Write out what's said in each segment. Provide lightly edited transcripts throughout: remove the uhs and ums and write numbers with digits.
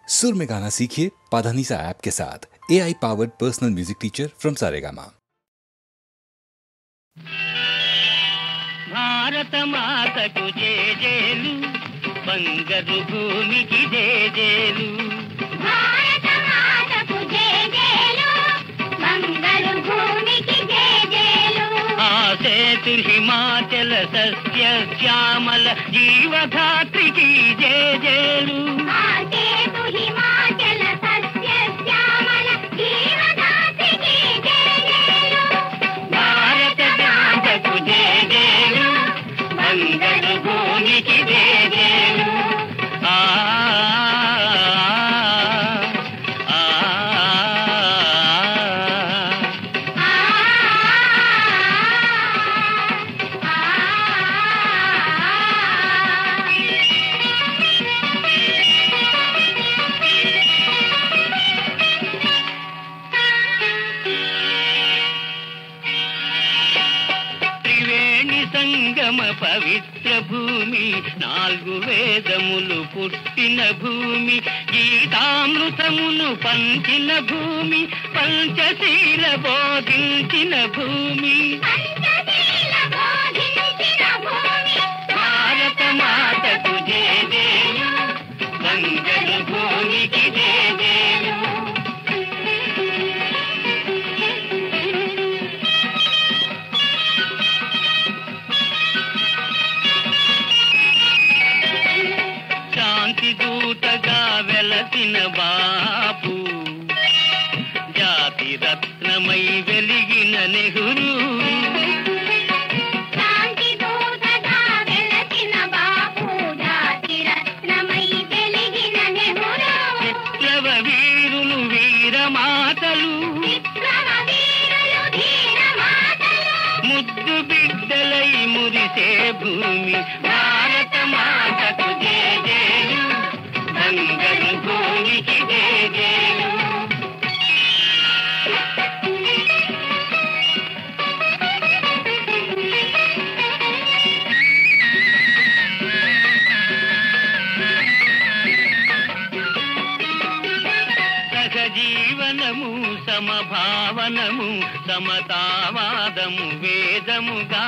सुर में गाना सीखिए पाधानीसा ऐप के साथ। AI powered personal music teacher from Saregama. Bharat माता को जयजयलु, बंगरु भूमि की जयजयलु। भारत माता को जयजयलु, बंगरु भूमि की जयजयलु। आसेतु हिमाचल सस्य श्यामल जीवधात्री की जयजयलु। आसेतु हिमाचल सस्य श्यामल जीवधात्री की जयजयलु। भारत माता को जयजयलु, बंगरु भूमि की जयजयलु। సంగమ పవిత్ర భూమి, నాలుగు వేదములు పుట్టిన భూమి, గీతామృతమును పంచిన భూమి, పంచశీల బోధించిన భూమి, భారత మాతకు జయజయలు, బంగారు భూమికి జయజయలు. దూతగా వెలసిన బాపు, జాతి రత్నమై వెలిగిన నెహ్రూ, శాంతి దూతగా వెలసిన బాపు, జాతి రత్నమై వెలిగిన నెహ్రూ. విప్లవ వీరులు వీరమాతలు, విప్లవ వీరులు ధీరమాతలు, ముద్దు బిడ్డలై మురిసే భూమి, భారత మాతకు జయజయలు, బంగారు భూమికి జయజయలు. సహజీవనము సమభావనము సమతావాదము వేదముగా,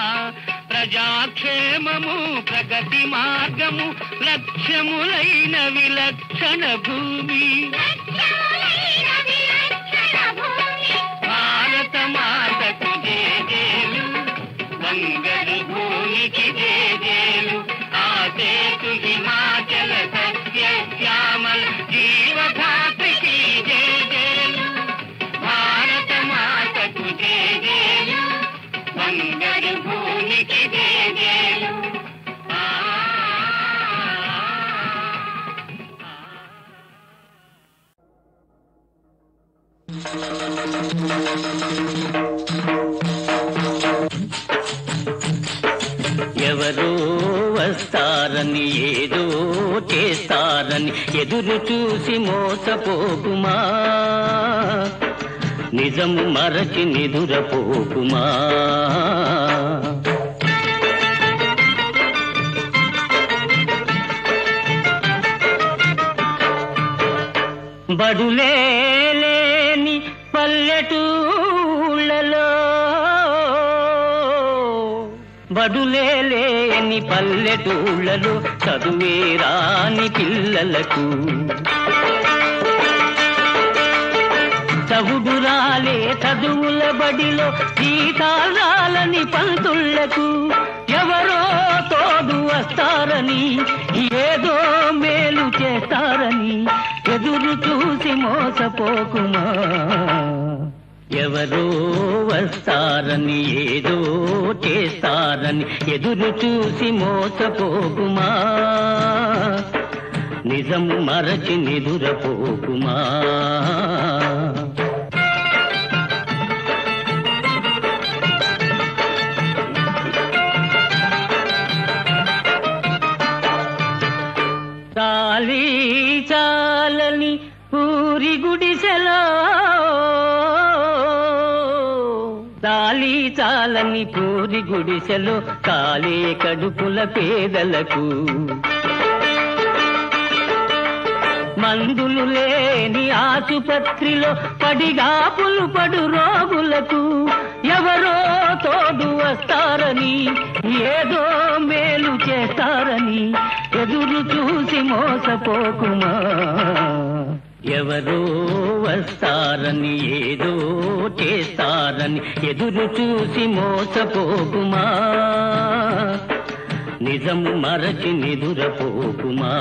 ప్రజాక్షేమము ప్రగతి మార్గము లక్ష్యములైన విలక్షణ భూమి, భారత మాతకు జయజయలు, బంగారు భూమికి జయజయలు. ఆసేతు హిమాచల సస్య శ్యామల జీవధాత్రికి జయజయలు, భారత మాతకు జయజయలు, బంగారు భూమికి జయజయలు. ఎవరో వస్తారని ఏదో చేస్తారని ఎదురు చూసి మోసపోకుమా, నిజము మరచి నిదురపోకుమా. బడులేని పల్లెటూళ్ళలో, బడులేని పల్లెటూళ్ళలో చదువే రాని పిల్లలకు, చవుడురాలే చదువుల బడిలో జీతాలని పంతుళ్లకు, ఎవరో తోడు వస్తారని ఏదో మేలు చేస్తారని ఎదురు చూసి మోసపోకుమా. ఎవరో వస్తారని ఏదో చేస్తారని ఎదురు చూసి మోసపోకుమా, నిజము మరచి నిదురపోకుమా. చాలీ చాలని పూరి గుడిసెలో, చాలీ చాలని పూరి గుడిసెలో కాలే కడుపుల పేదలకు, మందులు లేని ఆసుపత్రిలో పడిగాపులు పడు రోగులకు ఎవరో తోడు వస్తారని, ఏదో మేలు చేస్తారని ఎదురు చూసి మోసపోకుమా. ఎవరో వస్తారని ఏదో చేస్తారని ఎదురు చూసి మోసపోకుమా. నిజము మరచి నిదురపోకుమా.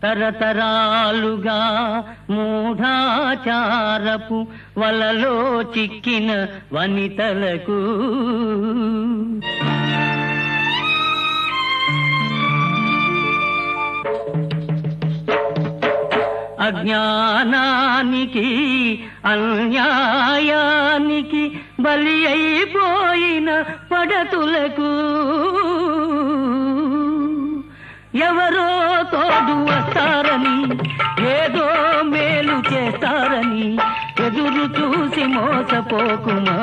తరతరాలుగా మూఢాచారపు వలలో చిక్కిన వనితలకు అజ్ఞానానికి అన్యాయానికి బలి అయిపోయిన పడతులకు ఎవరో తోడు వస్తారని, ఏదో మేలు చేస్తారని ఎదురు చూసి మోసపోకుమా.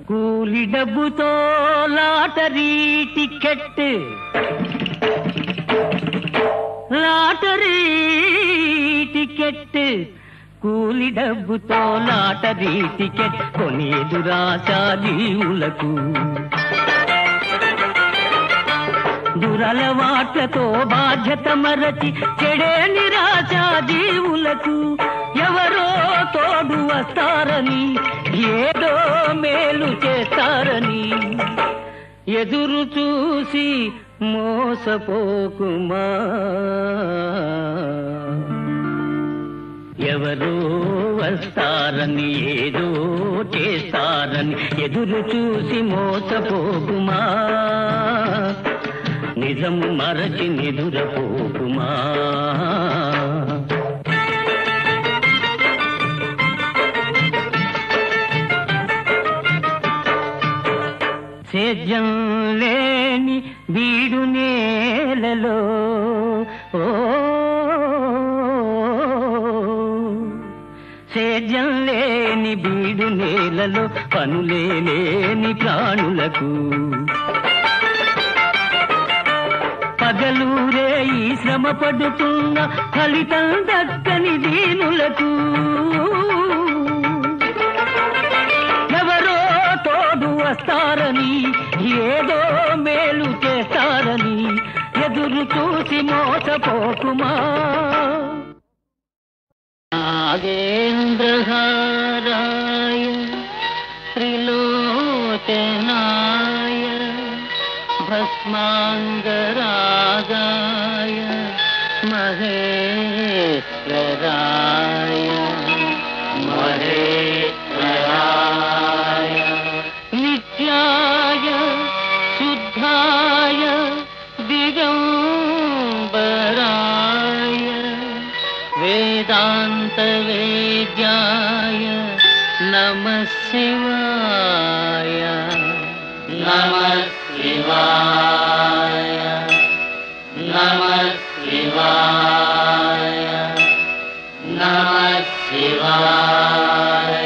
కూలి డబ్బుతో లాటరీ టికెట్, లాటరీ టికెట్, కూలి డబ్బుతో లాటరీ టికెట్ కొనేదు రాశా జీవులకు. దురలవాట్లతో బాధ్యత మరచి చెడే నిరాశా జీవులకు ఎవరో తోడు వస్తారని, ఏదో మేలు చేస్తారని ఎదురు చూసి మోసపోకుమా. ఎవరో వస్తారని ఏదో చేస్తారని ఎదురు చూసి మోసపోకుమా. నిజము మరచి నిదురపోకుమా. సేద్యం లేని బీడు నేలలో సేద్యం లేని బీడు నేలలో పనులే లేని ప్రాణులకు పగలూరే ఈ శ్రమ పడుతున్న ఫలితం దక్కని దీనులకు ఎవరో తోడు వస్తారని, ఏదో మేలు చేస్తారని ఎదురు చూసి మోసపోకుమా. నాగేంద్రహారాయ త్రిలోచనాయ భస్మాంగరాగాయ మహేశ్వరాయ మహేశ్వరాయ నిత్యాయ శుద్ధాయ దిగంబరాయ వేదాంత వేద్యాయ నమః శివాయ నమః శివాయ నమః శివాయ నమః శివాయ.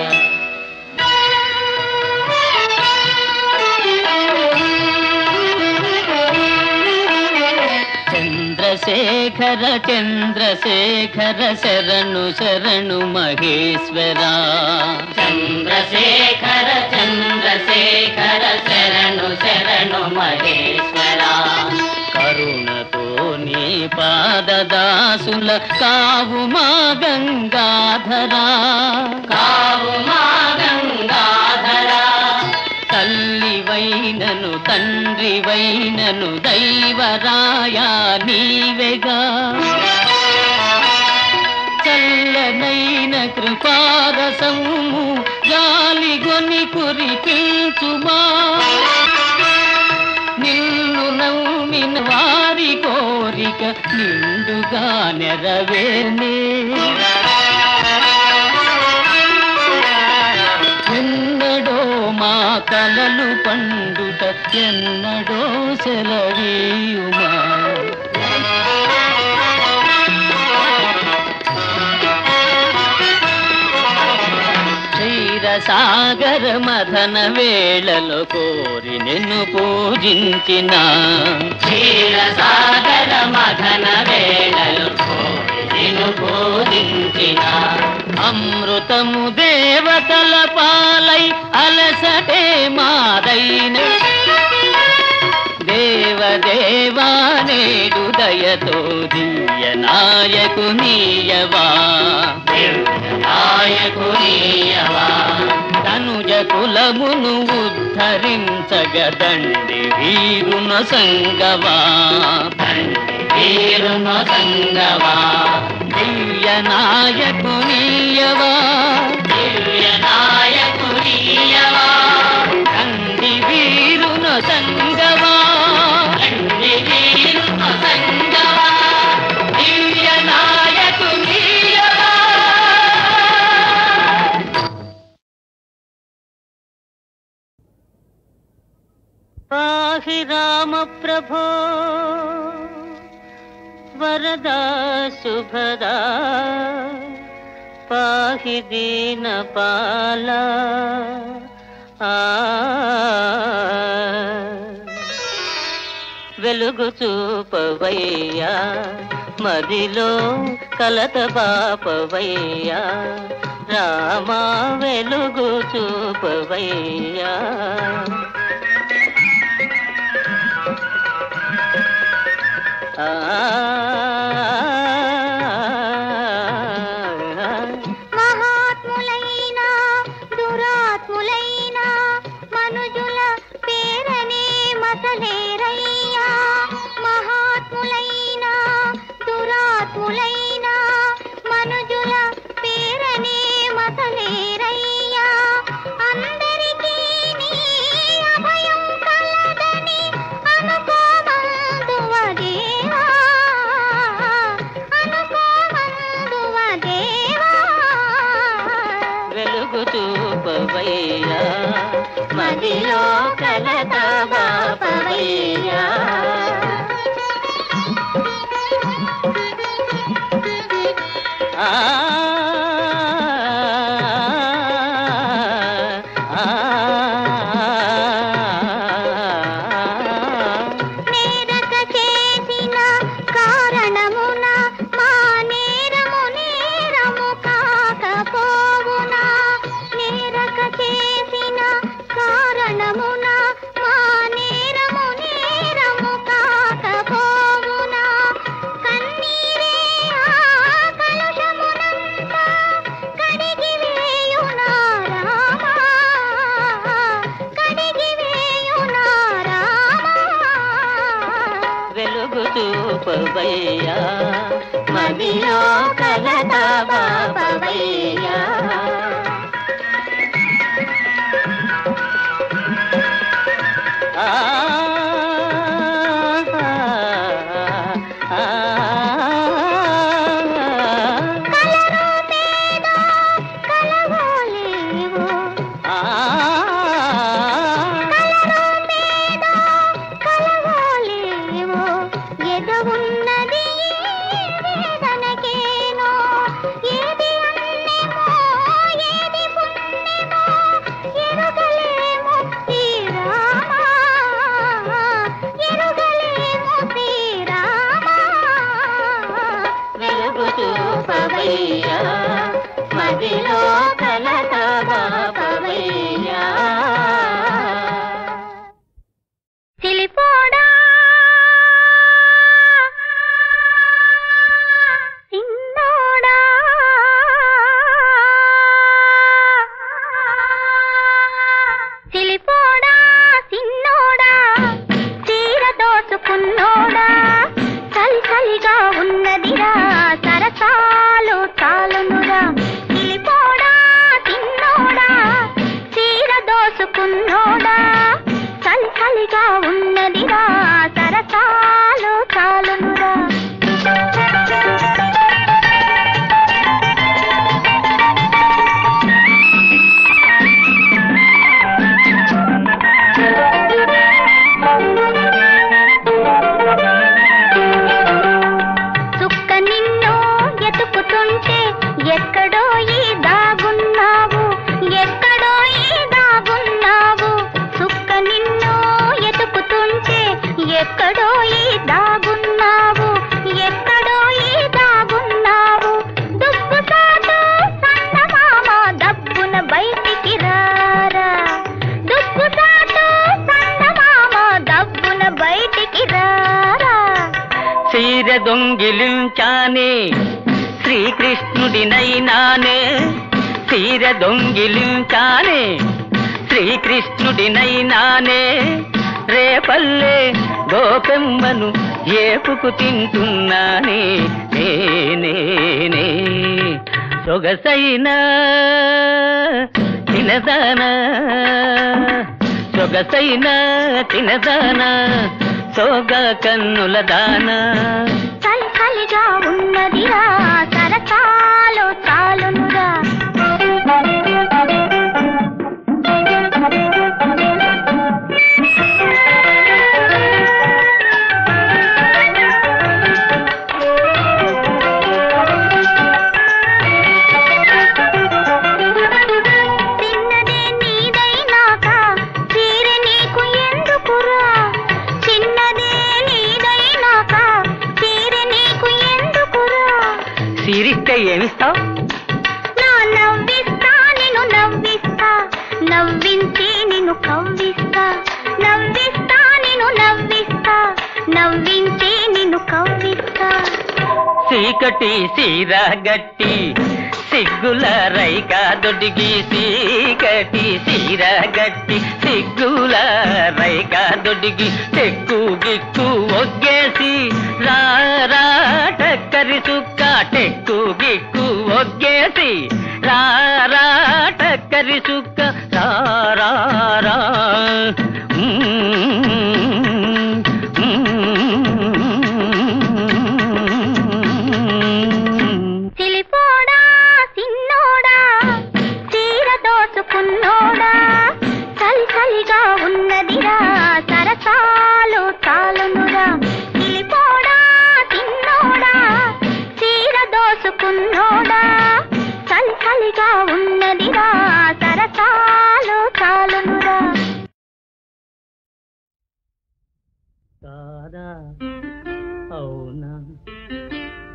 చంద్రశేఖర చంద్రశేఖర శరణు శరణు మహేశ్వరా. చంద్రశేఖర చంద్రశేఖర శరణు శరణు మహేశ్వరా. కరుణతో నీ పాదదాసుల కావు మా గంగాధరా, కావు మా గంగాధరా. తల్లివైనను తండ్రివైనను దైవరాయా నీవెగా, చల్లనైన కృపారసము గాలిగొని కురిపించుమా. నిన్ను నమ్మిన వారి కోరిక నిండుగా నెరవేర్నే. ఎన్నడో మా కలలు పండుట ఎన్నడో సెలవీయుమా. క్షీరసాగర మథన వేళలో కోరి నిన్ను పూజించిన, క్షీరసాగర మథన వేళలో కోరి నిన్ను పూజించిన, అమృతము దేవతల పాలై అలసటే మాదైన, దేవదేవా నేడు దయతో దియ నాయకునీయవా, నాయకునీయవా. తనుజ కులమును ఉద్ధరించగ దండి వీరున సంగవా, వీరున సంగవా. దివ్య నాయకునీయవా, దివ్య నాయకునీయవా. దండి వీరున సంగవా, దండి వీరున సంగవా. దివ్య నాయకునీయవా. పాహి రామ ప్రభో వరదా శుభదా, పాహి దీన పాల. వెలుగు చూపవయ్యా, మదిలో కలత బాపవయ్యా, రామా వెలుగు చూపవయ్యా. మహాత్ములైన దురాత్ములైన మనుజుల పేరనే మసలేరయ్యా. మహాత్ములైన దురాత్ములైన మనుజుల పేరనే మసలేరయ్యా. అందరికీ నీ అభయం కలదని అనుకోమందువదేవా, అనుకోమందువదేవా. వెలుగు చూపవయ్యా, మదిలో కలత బాపవయ్యా. నేరక చేసిన కారణమున మా నేరము నేరము కాకపోవునా. నేరక చేసిన కారణమున మా నేరము నేరము కాకపోవునా. కన్నీరే ఆ కలుషమునంతా కడిగివేయునా రామా, కడిగివేయునా రామా. వెలుగు చూపవయ్యా, మదిలో కలత బాపవయ్యా. కలరూపేదో కలవోలేవో, కలరూపేదో కలవోలేవో. ఎదవున్నది వేదనకేనో, ఏది అన్నెమో ఏది పుణ్యమో ఎరుగలేమో ఈ రామా. దొంగిలించానే శ్రీకృష్ణుడినైనానే తీర దొంగిలించానే శ్రీకృష్ణుడినైనానే రేపల్లే గోపెమ్మను ఏపుకు తింటున్నానే నేనే సొగసైన తినదానా సొగసైన తినదానా సోగ కన్నుల దానా కలిగా ఉన్నదిరా సరసాలో చాలునురా సిరిస్తే ఏమిస్తావు నవ్విస్తా నిన్ను నవ్విస్తా నవ్వించి నిన్ను కవ్విస్తా నవ్విస్తా నిన్ను నవ్విస్తా నవ్వించి నిన్ను కవ్విస్తా చీకటి సీరా గట్టి సిగ్గుల రైకా దొడిగి చీకటి సీరా గట్టి సిగ్గుల రైకా దొడిగి టెక్కు గిక్కు ఒగ్గేసి రా టక్కరి సుక్క టెక్కు గిక్కు ఒగ్గేసి రా టక్కరి సుక్క రా చిలిపోడా సిన్నోడా చీర దోచుకున్నోడా చలిగా ఉన్నదిరా సరసాలు చాలునురా చిలిపోడా సిన్నోడా చీర దోచుకున్నోడా చలిగా ఉన్నదిరా సరసాలు చాలునురా కాదా అవునా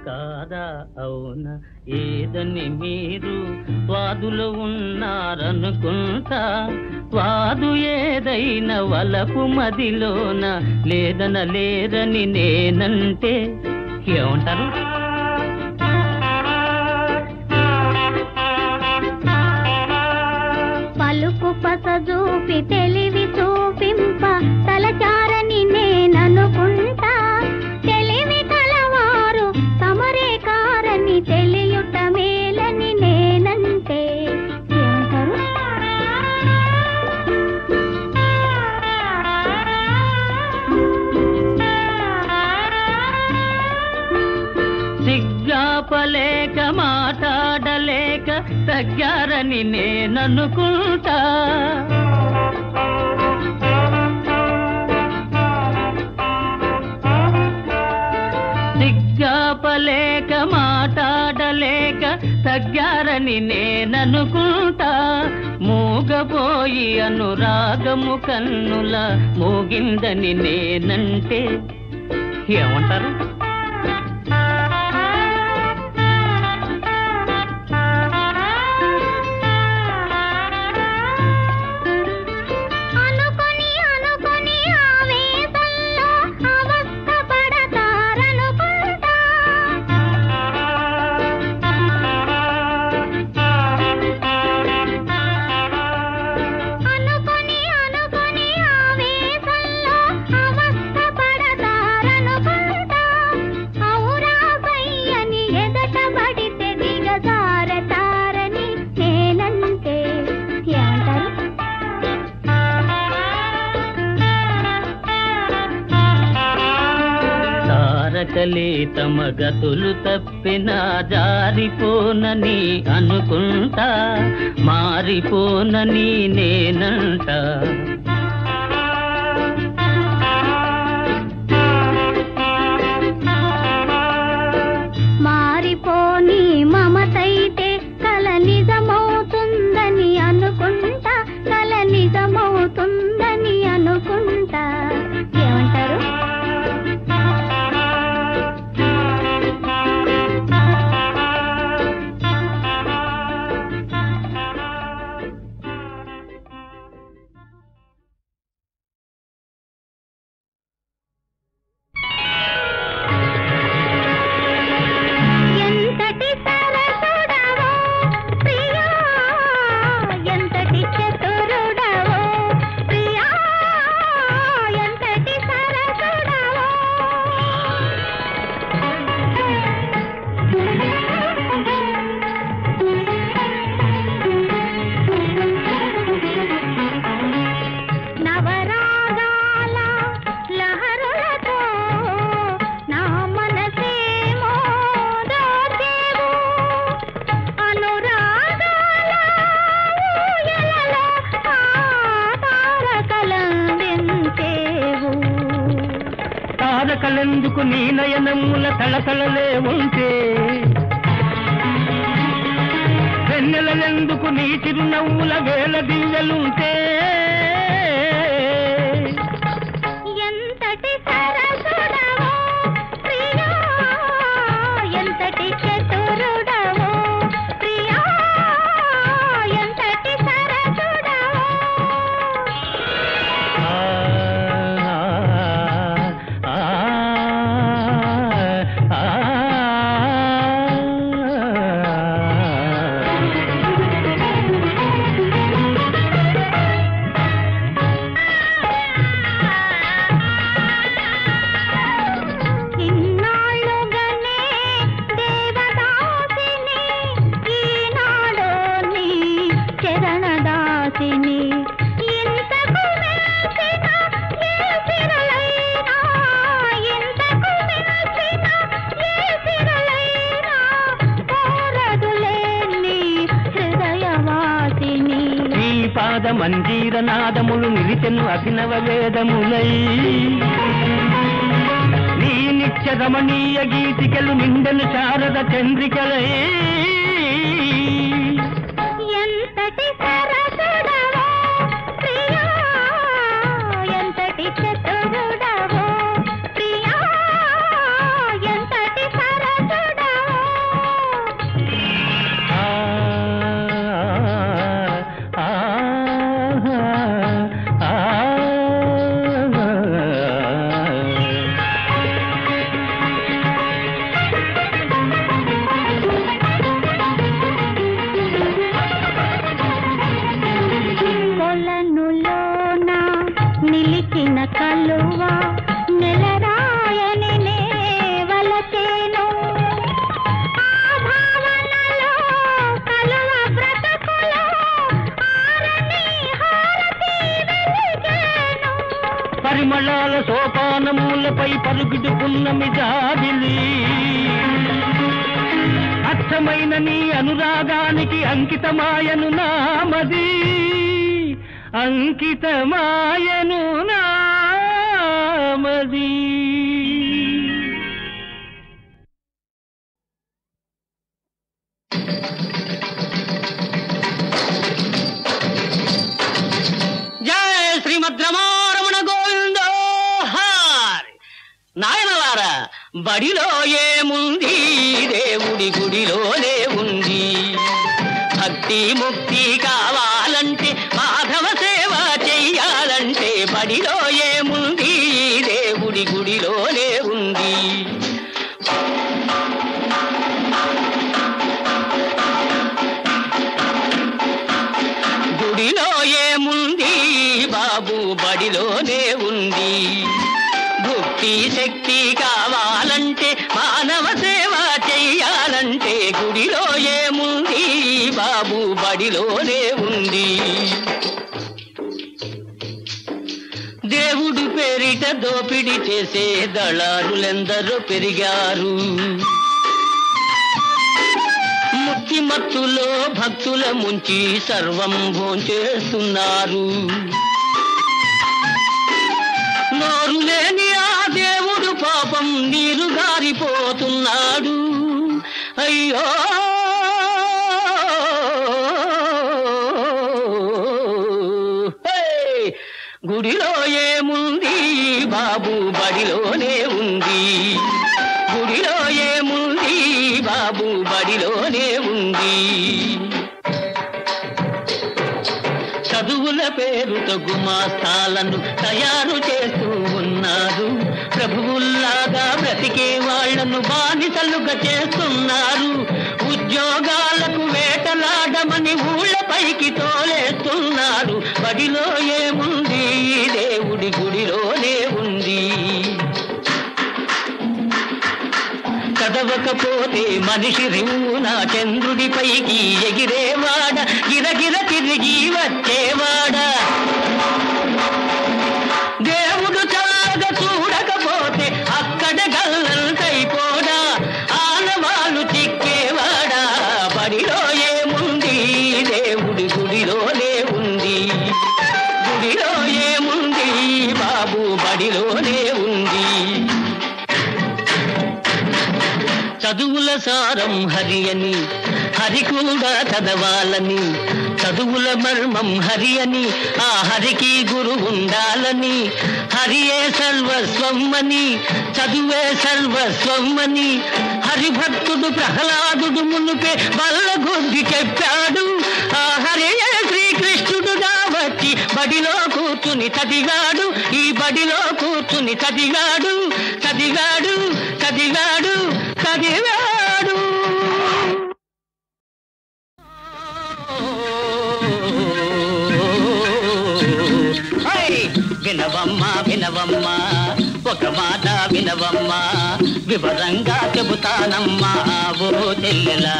కాదా అవునా ఏదని మీరు వాదులో ఉన్నారనుకుంటా వాదు ఏదైనా వలపు మదిలోన లేదని నేనంటే ఏమంటారు పలుకు పస చూపి తెలివి చూపింప తలచారని నేననుకుంటా తెలివి కలవారు తమరే కారని తెలియుట మేలని నేనంటే సిగ్గాపలేక మాట్లాడలేక తగ్గారని నేననుకుంటా సిగ్గాపలేక మాట్లాడలేక తగ్గారని నేననుకుంటా మూగపోయి అనురాగము కన్నుల మూగిందని నేనంటే ఏమంటారు తారకలే తమ గతులు తప్పినా జారిపోనని అనుకుంటా మారిపోనని నేనంటా మారిపోని మమతైతే కల నిజమవుతుందని అనుకుంటా కల నిజమవుతుందని అనుకుంటా ఏమంటారు చుక్కలెందుకు నీ నయనముల తళతళలే ఉంటే, వెన్నెలెందుకు నీ చిరునవ్వుల వేల దివ్యలుంటే, ఎంతటి సరసుడవో ప్రియా, ఎంతటి చతురుడవో ప్రియా, ఎంతటి సరసుడవో. ఇన్నాళ్ళుగానే దేవదాసిని, ఈనాడు నీ చరణదాసిని. ఇంతకు మెచ్చిన ఏ సిరులైనా, ఇంతకు మెచ్చిన ఏ సిరులైనా కోరదులే నీ హృదయవాసిని. ఈ పాద మంజీర నాదములు నిలిచెను అభినవ వేదములై, నీ నిత్య రమణీయ గీతికలు నిండెను శారద చంద్రికలై. ఎంతటి సరసుడవో ప్రియా, ఎంతటి చతురుడవో ప్రియా, ఎంతటి సరసుడవో. ఆ ఆ ఆ కొలనులోన నిలిచిన కలువ నెలరాయని నే వలచేను. ఆ భావనలో కలువ బ్రతుకులో ఆరని హారతి వెలిగేను. పరిమళాల సోపానములపై పరుగుడు పున్నమి జాబిలి, అచ్చమైన నీ అనురాగానికి అంకితమాయను నామది, అంకితమాయను నామది. జయ శ్రీమద్రమారమణ గోవిందో హారి. నాయనలారా, బడిలో ఏముంది, దేవుడి గుడిలోనే ఉంది. భక్తి ముక్తి కావాలంటే, మాధవ సేవ చెయ్యాలంటే, బడిలో ఏముంది, దేవుడి గుడిలోనే ఉంది. గుడిలో ఏముంది బాబు, బడిలోనే ఉంది. భక్తి శక్తి కావాలంటే, మానవ సేవ చెయ్యాలంటే, గుడిలో ఏముంది బాబు, బడిలోనే ఉంది. దేవుడు పేరిట దోపిడి చేసే దళారులెందరో పెరిగారు. ముక్తి మత్తులో భక్తుల ముంచి సర్వం భోంచేస్తున్నారు. నోరు లేని ఆ దేవుడు పాపం నీరు గారిపోతున్నాడు. అయ్యో గుడిలో ఏముంది బాబు, బడిలోనే ఉంది. గుడిలో ఏముంది బాబు, బడిలోనే ఉంది. చదువుల పేరుతో గుమాస్తాలను తయారు చేస్తూ ఉన్నారు. ప్రభువుల్లాగా బ్రతికే వాళ్లను బానిసలుగా చేస్తున్నారు. ఉద్యోగాలకు వేటలాడమని ఊళ్ళపైకి తోలేస్తున్నారు. బడిలో ఏముంది, దేవుడి గుడిలోనే ఉంది. చదవకపోతే మనిషి రివున చంద్రుడిపైకి ఎగిరేవాడ, గిరగిర తిరిగి వచ్చేవాడ. దేవుడు చల్లగా చూడకపోతే అక్కడ గల్లంతైపోడా, ఆనవాళ్ళు చిక్కేవాడా. బడిలో ఏముంది, దేవుడి గుడిలోనే ఉంది. గుడిలో ఏముంది బాబు, బడిలోనే ఉంది. చదువుల సారం హరి అని, హరి కూడా చదవాలని, చదువుల మర్మం హరి అని, ఆ హరికి గురు ఉండాలని, హరియే సర్వస్వం అని, చదువే సర్వస్వం అని హరిభక్తుడు ప్రహ్లాదుడు మునుపే బల్లగొద్ది చెప్పాడు. ఆ హరియే శ్రీకృష్ణుడుగా వచ్చి బడిలో కూర్చుని చదివాడు, ఈ బడిలో కూర్చుని చదివాడు, చదివాడు, చదివాడు, చదివాడు. వినవమ్మా వినవమ్మా ఒక మాట వినవమ్మా, వివరంగా చెబుతానమ్మా ఓ చెల్లెలా.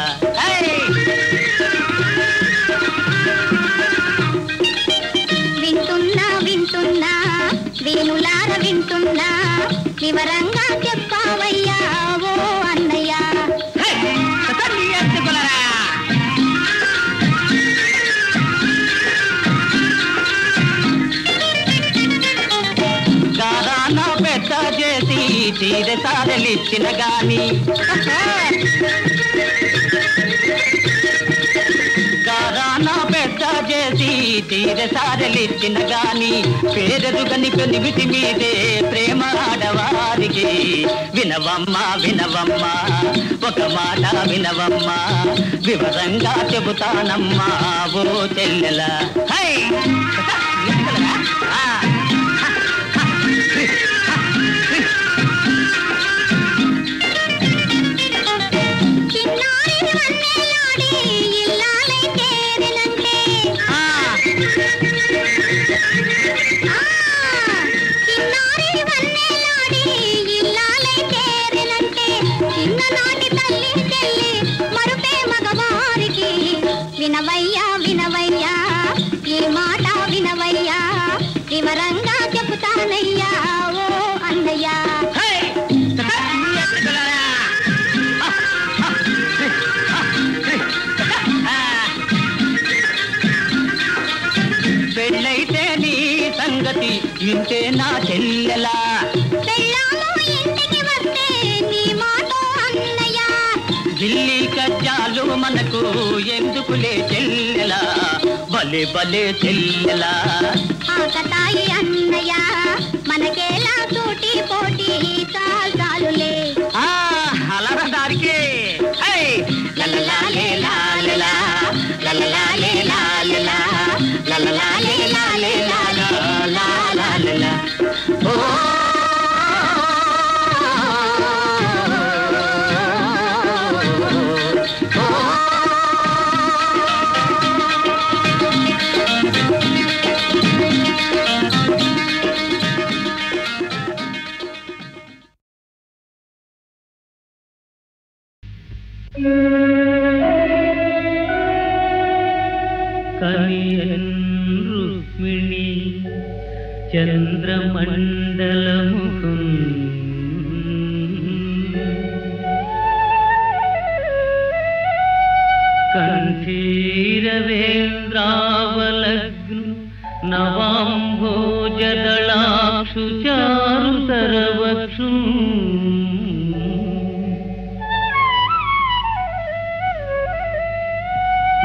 వింటున్నా వింటున్నా వేణులార వింటున్నా, వివరంగా చెప్పావయ్యా ఓ అన్నయ్య. గారాన పెద్ద చేసి తీర సారలిచ్చిన గాని, గారాన పెద్ద చేసి తీర సారలిచ్చిన గాని, పేరెదుగని పెనిమిటి మీదే ప్రేమ ఆడవారికి. వినవమ్మా వినవమ్మా ఒక మాట వినవమ్మా, వివరంగా చెబుతానమ్మా ఓ చెల్లెలా. వినవయ్యా వినవయ్యా ఈ మాట వినవయ్యా, వివరంగా చెబుతానయ్యా ఓ అన్నయ్యా. పెళ్ళైతే నీ సంగతి ఇంతే నా చెల్లెలా, పెళ్ళాము ఇంటికి వస్తే నీ మాట అన్నయ్య, ఢిల్లీ కజ్జాలు మనకు ఎందుకులే చెల్లెలా, భలే భలే చెల్లెలా. ఆకతాయి అన్నయ్య మనకేలా సూటి పోటీ చాలులే. అలర దారికి లలలాలే లాలలా, లలలాలే లాలలా, లలలాలే లాలే లాలా. ఓ కనియన్ రుక్మిణి చంద్రమండలముఖం కంఠీరవేంద్రావలగ్ను నవాంభోజదళాక్షు చారుతరవక్షు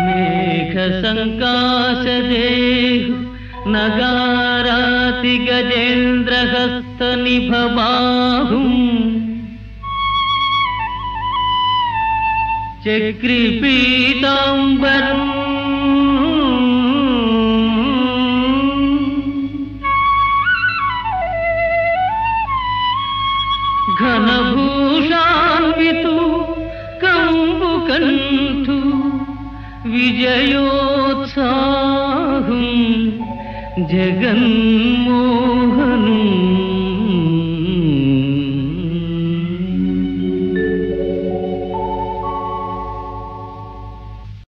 మేఘ సంకాశదేహు నగారాతి గజేంద్రహస్త నిభబాహుం చక్రిపీతాంబరం ఘనభూషాన్వితు కంబుకంఠు విజయోత్సాహం జగన్మోహనం